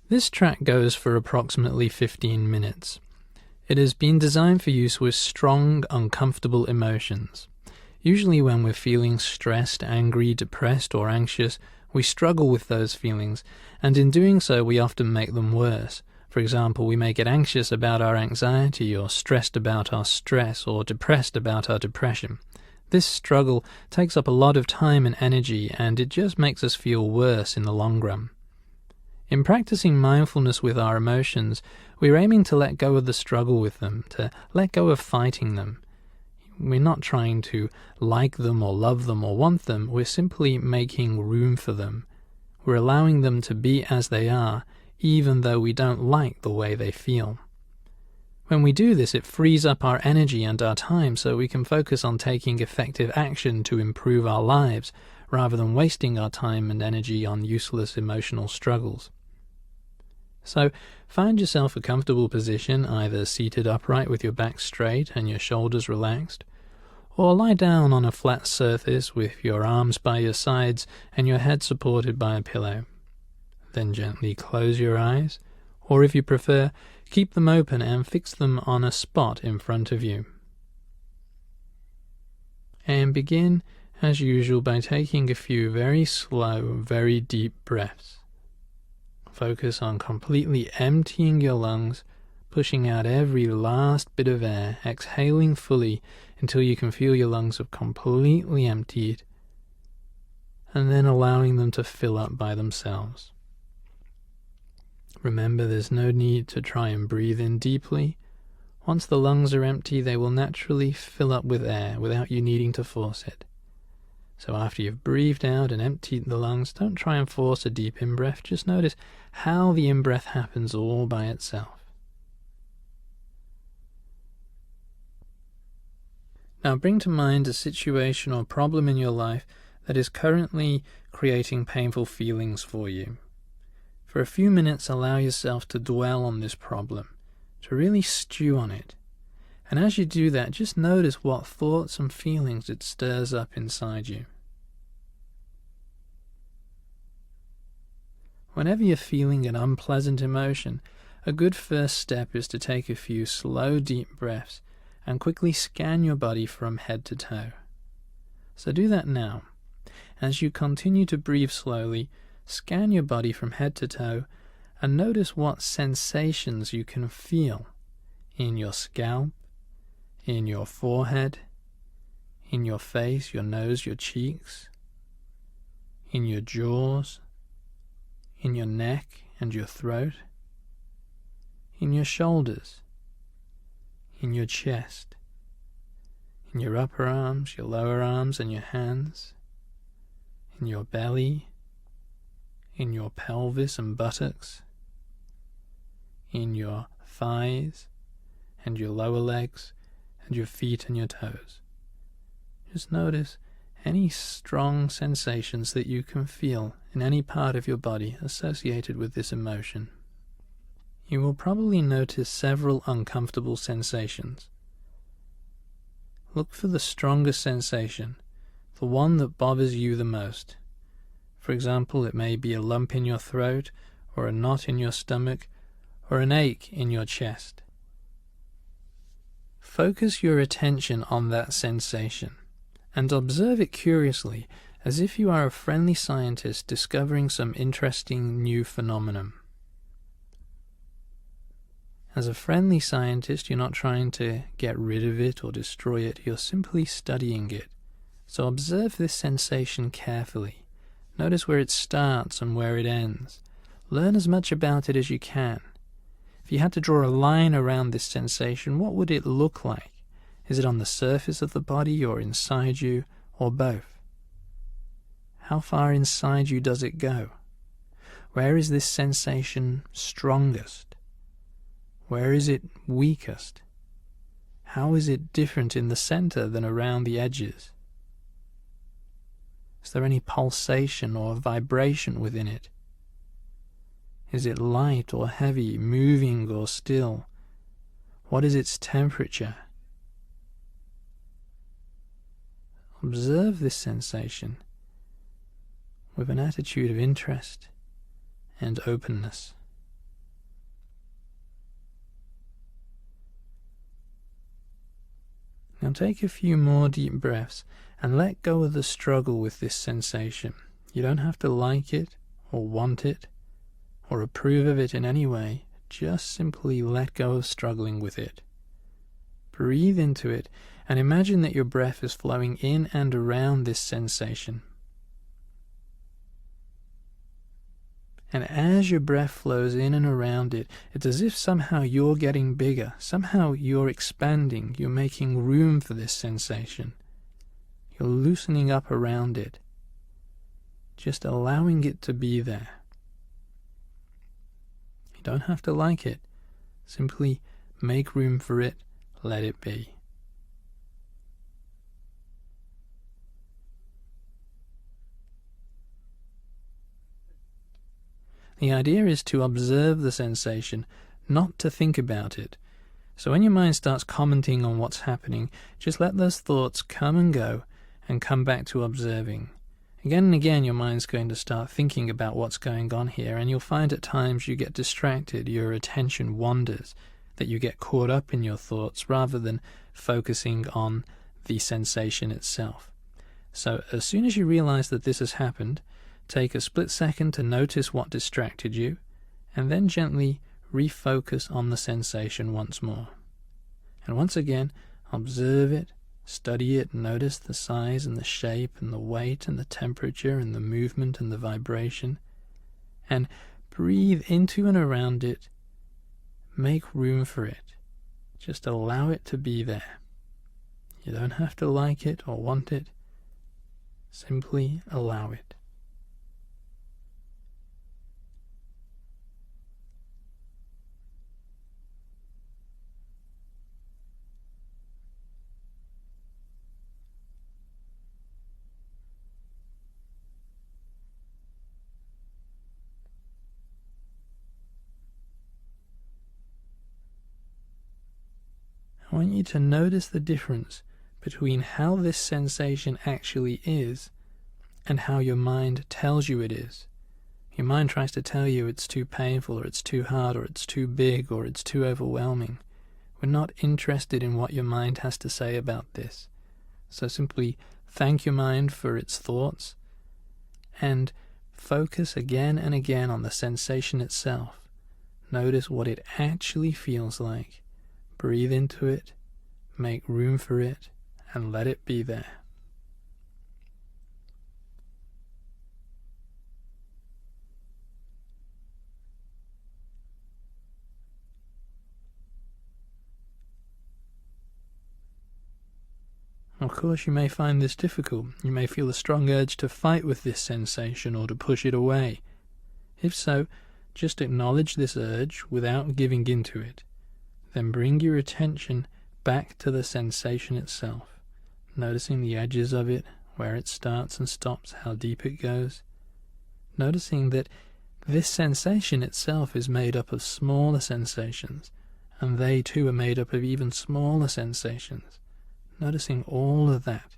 This track goes for approximately 15 minutes. It has been designed for use with strong, uncomfortable emotions. Usually when we're feeling stressed, angry, depressed, or anxious, we struggle with those feelings, and in doing so we often make them worse. For example, we may get anxious about our anxiety, or stressed about our stress, or depressed about our depression. This struggle takes up a lot of time and energy, and it just makes us feel worse in the long run. In practicing mindfulness with our emotions, we're aiming to let go of the struggle with them, to let go of fighting them. We're not trying to like them or love them or want them, we're simply making room for them. We're allowing them to be as they are, even though we don't like the way they feel. When we do this, it frees up our energy and our time so we can focus on taking effective action to improve our lives, rather than wasting our time and energy on useless emotional struggles. So, find yourself a comfortable position, either seated upright with your back straight and your shoulders relaxed, or lie down on a flat surface with your arms by your sides and your head supported by a pillow. Then gently close your eyes, or if you prefer, keep them open and fix them on a spot in front of you. And begin, as usual, by taking a few very slow, very deep breaths. Focus on completely emptying your lungs, pushing out every last bit of air, exhaling fully until you can feel your lungs have completely emptied, and then allowing them to fill up by themselves. Remember, there's no need to try and breathe in deeply. Once the lungs are empty, they will naturally fill up with air without you needing to force it. So after you've breathed out and emptied the lungs, don't try and force a deep in-breath. Just notice how the in-breath happens all by itself. Now bring to mind a situation or problem in your life that is currently creating painful feelings for you. For a few minutes, allow yourself to dwell on this problem, to really stew on it. And as you do that, just notice what thoughts and feelings it stirs up inside you. Whenever you're feeling an unpleasant emotion, a good first step is to take a few slow, deep breaths and quickly scan your body from head to toe. So do that now. As you continue to breathe slowly, scan your body from head to toe and notice what sensations you can feel in your scalp, in your forehead, in your face, your nose, your cheeks, in your jaws, in your neck and your throat, in your shoulders, in your chest, in your upper arms, your lower arms and your hands, in your belly, in your pelvis and buttocks, in your thighs and your lower legs and your feet and your toes. Just notice any strong sensations that you can feel in any part of your body associated with this emotion. You will probably notice several uncomfortable sensations. Look for the strongest sensation, the one that bothers you the most. For example, it may be a lump in your throat, or a knot in your stomach, or an ache in your chest. Focus your attention on that sensation, and observe it curiously, as if you are a friendly scientist discovering some interesting new phenomenon. As a friendly scientist, you're not trying to get rid of it or destroy it, you're simply studying it. So observe this sensation carefully. Notice where it starts and where it ends. Learn as much about it as you can. If you had to draw a line around this sensation, what would it look like? Is it on the surface of the body, or inside you, or both? How far inside you does it go? Where is this sensation strongest? Where is it weakest? How is it different in the center than around the edges? Is there any pulsation or vibration within it? Is it light or heavy, moving or still? What is its temperature? Observe this sensation with an attitude of interest and openness. Now take a few more deep breaths and let go of the struggle with this sensation. You don't have to like it or want it or approve of it in any way. Just simply let go of struggling with it. Breathe into it and imagine that your breath is flowing in and around this sensation. And as your breath flows in and around it, it's as if somehow you're getting bigger, somehow you're expanding, you're making room for this sensation. You're loosening up around it, just allowing it to be there. You don't have to like it, simply make room for it, let it be. The idea is to observe the sensation, not to think about it. So when your mind starts commenting on what's happening, just let those thoughts come and go and come back to observing. Again and again your mind's going to start thinking about what's going on here, and you'll find at times you get distracted, your attention wanders, that you get caught up in your thoughts rather than focusing on the sensation itself. So as soon as you realize that this has happened, take a split second to notice what distracted you, and then gently refocus on the sensation once more. And once again, observe it, study it, notice the size and the shape and the weight and the temperature and the movement and the vibration, and breathe into and around it. Make room for it. Just allow it to be there. You don't have to like it or want it. Simply allow it. I want you to notice the difference between how this sensation actually is and how your mind tells you it is. Your mind tries to tell you it's too painful, or it's too hard, or it's too big, or it's too overwhelming. We're not interested in what your mind has to say about this. So simply thank your mind for its thoughts and focus again and again on the sensation itself. Notice what it actually feels like. Breathe into it, make room for it, and let it be there. Of course, you may find this difficult. You may feel a strong urge to fight with this sensation or to push it away. If so, just acknowledge this urge without giving in to it. Then bring your attention back to the sensation itself, noticing the edges of it, where it starts and stops, how deep it goes. Noticing that this sensation itself is made up of smaller sensations, and they too are made up of even smaller sensations. Noticing all of that,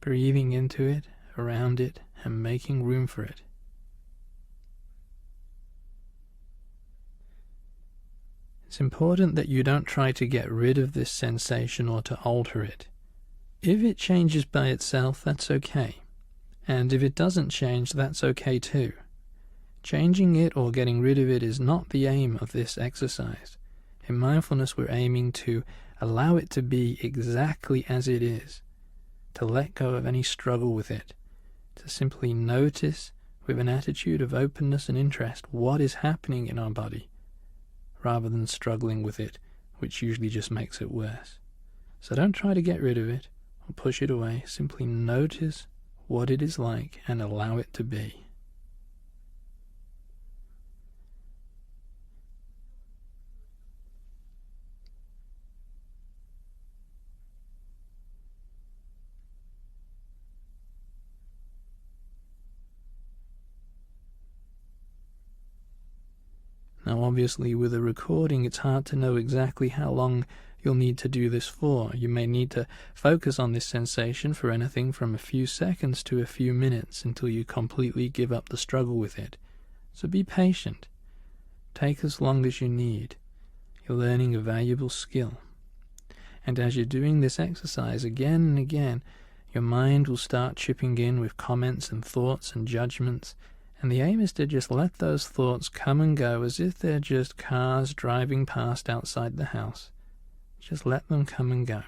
breathing into it, around it, and making room for it. It's important that you don't try to get rid of this sensation or to alter it. If it changes by itself, that's okay. And if it doesn't change, that's okay too. Changing it or getting rid of it is not the aim of this exercise. In mindfulness, we're aiming to allow it to be exactly as it is, to let go of any struggle with it, to simply notice with an attitude of openness and interest what is happening in our body, rather than struggling with it, which usually just makes it worse. So don't try to get rid of it or push it away. Simply notice what it is like and allow it to be. Now obviously with a recording it's hard to know exactly how long you'll need to do this for. You may need to focus on this sensation for anything from a few seconds to a few minutes until you completely give up the struggle with it. So be patient. Take as long as you need. You're learning a valuable skill. And as you're doing this exercise again and again, your mind will start chipping in with comments and thoughts and judgments, and the aim is to just let those thoughts come and go as if they're just cars driving past outside the house. Just let them come and go.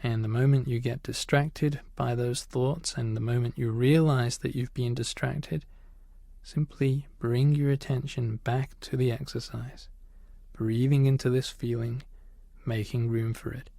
And the moment you get distracted by those thoughts, and the moment you realize that you've been distracted, simply bring your attention back to the exercise, breathing into this feeling, making room for it.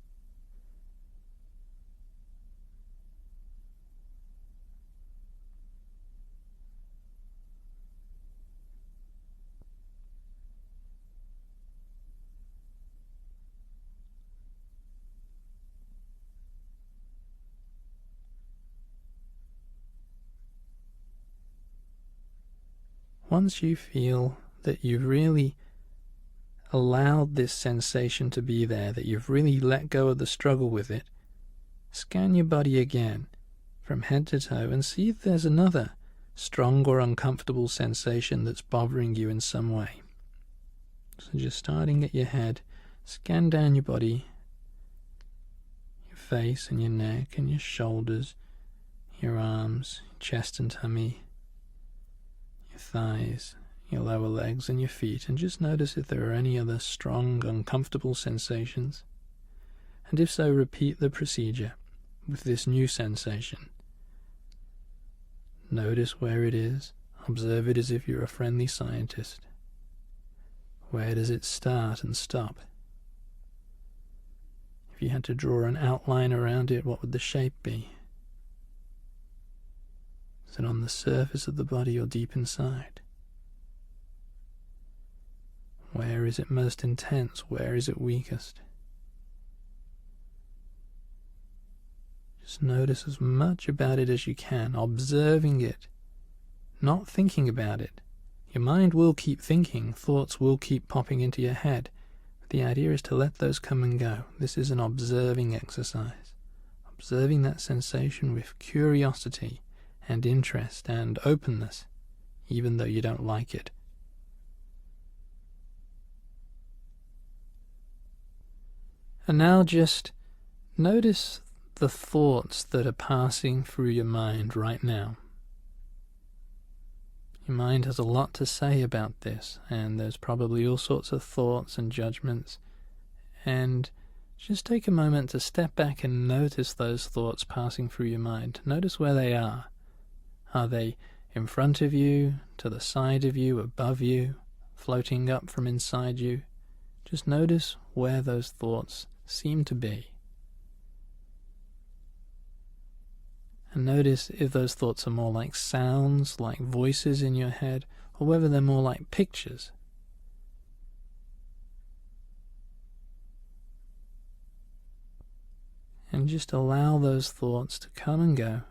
Once you feel that you've really allowed this sensation to be there, that you've really let go of the struggle with it, scan your body again from head to toe and see if there's another strong or uncomfortable sensation that's bothering you in some way. So just starting at your head, scan down your body, your face and your neck and your shoulders, your arms, chest and tummy, your thighs, your lower legs and your feet, and just notice if there are any other strong, uncomfortable sensations. And if so, repeat the procedure with this new sensation. Notice where it is. Observe it as if you're a friendly scientist. Where does it start and stop? If you had to draw an outline around it, what would the shape be? Is it on the surface of the body or deep inside? Where is it most intense? Where is it weakest? Just notice as much about it as you can, observing it, not thinking about it. Your mind will keep thinking, thoughts will keep popping into your head, but the idea is to let those come and go. This is an observing exercise, observing that sensation with curiosity and interest and openness, even though you don't like it. And now just notice the thoughts that are passing through your mind right now. Your mind has a lot to say about this, and there's probably all sorts of thoughts and judgments, and just take a moment to step back and notice those thoughts passing through your mind. Notice where they are. Are they in front of you, to the side of you, above you, floating up from inside you? Just notice where those thoughts seem to be. And notice if those thoughts are more like sounds, like voices in your head, or whether they're more like pictures. And just allow those thoughts to come and go,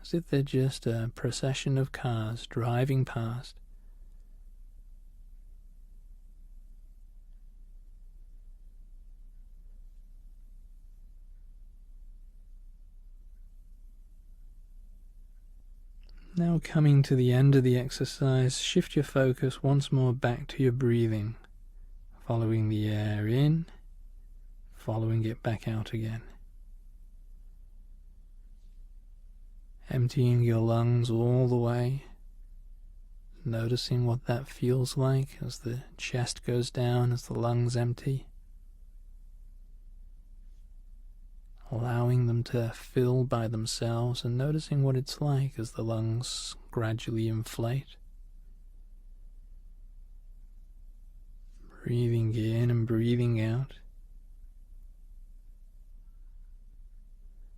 as if they're just a procession of cars driving past. Now coming to the end of the exercise, shift your focus once more back to your breathing, following the air in, following it back out again. Emptying your lungs all the way, noticing what that feels like as the chest goes down, as the lungs empty. Allowing them to fill by themselves and noticing what it's like as the lungs gradually inflate. Breathing in and breathing out.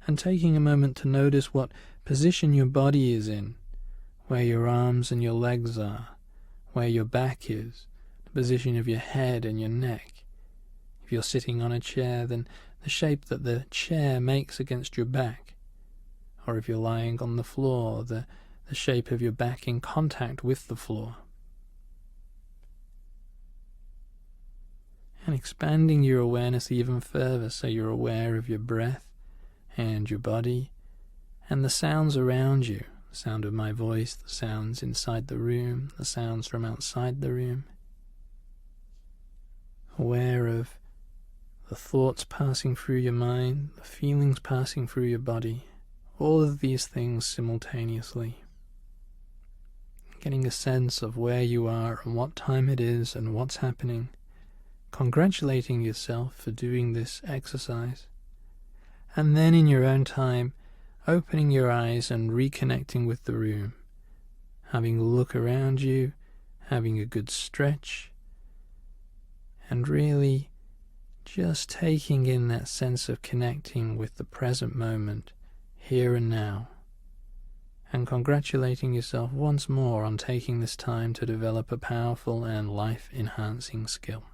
And taking a moment to notice what position your body is in, where your arms and your legs are, where your back is, the position of your head and your neck. If you're sitting on a chair, then the shape that the chair makes against your back, or if you're lying on the floor, the shape of your back in contact with the floor. And expanding your awareness even further, so you're aware of your breath and your body and the sounds around you, the sound of my voice, the sounds inside the room, the sounds from outside the room. Aware of the thoughts passing through your mind, the feelings passing through your body, all of these things simultaneously. Getting a sense of where you are and what time it is and what's happening, congratulating yourself for doing this exercise, and then in your own time, opening your eyes and reconnecting with the room, having a look around you, having a good stretch, and really just taking in that sense of connecting with the present moment, here and now, and congratulating yourself once more on taking this time to develop a powerful and life-enhancing skill.